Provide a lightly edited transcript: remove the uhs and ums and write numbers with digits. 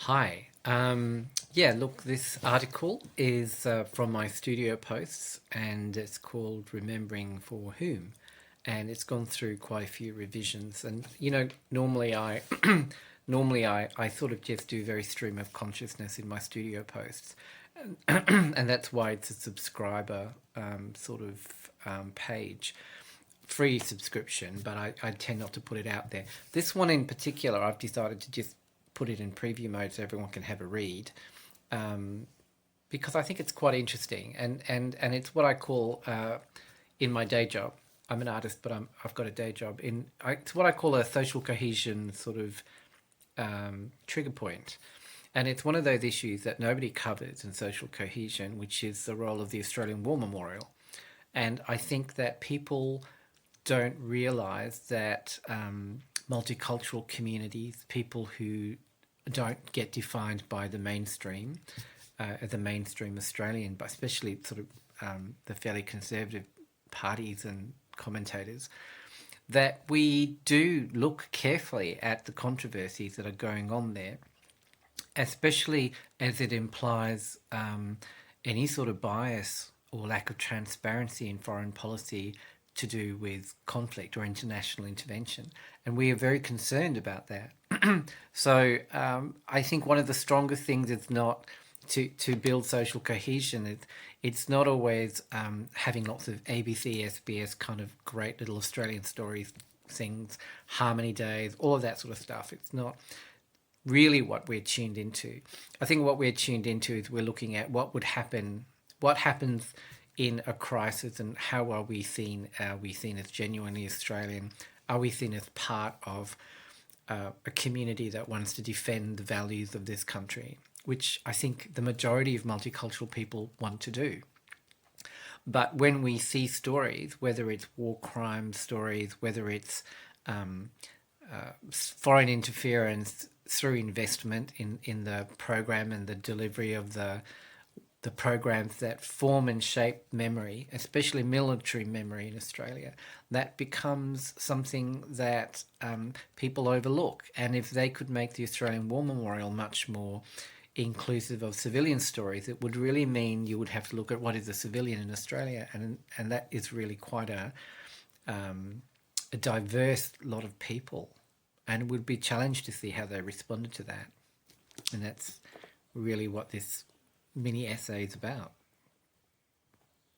Hi. Yeah, look, this article is from my studio posts and it's called Remembering for Whom. And it's gone through quite a few revisions. And, normally I sort of just do very stream of consciousness in my studio posts. And that's why it's a subscriber page, free subscription, but I tend not to put it out there. This one in particular, I've decided to just put it in preview mode so everyone can have a read, because I think it's quite interesting, and it's what I call in my day job. I'm an artist, but I've got a day job. It's what I call a social cohesion sort of trigger point. And it's one of those issues that nobody covers in social cohesion, which is the role of the Australian War Memorial. And I think that people don't realise that multicultural communities, people who don't get defined by the mainstream, as a mainstream Australian, but especially sort of the fairly conservative parties and commentators, that we do look carefully at the controversies that are going on there, especially as it implies any sort of bias or lack of transparency in foreign policy to do with conflict or international intervention. And we are very concerned about that. So I think one of the strongest things is not to build social cohesion. It's not always having lots of ABC, SBS kind of great little Australian stories, things, harmony days, all of that sort of stuff. It's not really what we're tuned into. I think what we're tuned into is we're looking at what would happen, what happens in a crisis, and how are we seen? Are we seen as genuinely Australian? Are we seen as part of a community that wants to defend the values of this country, which I think the majority of multicultural people want to do? But when we see stories, whether it's war crime stories, whether it's foreign interference through investment in the program and the delivery of the programs that form and shape memory, especially military memory in Australia, that becomes something that people overlook. And if they could make the Australian War Memorial much more inclusive of civilian stories, it would really mean you would have to look at what is a civilian in Australia, and that is really quite a diverse lot of people, and would be challenged to see how they responded to that. And that's really what this mini essay is about.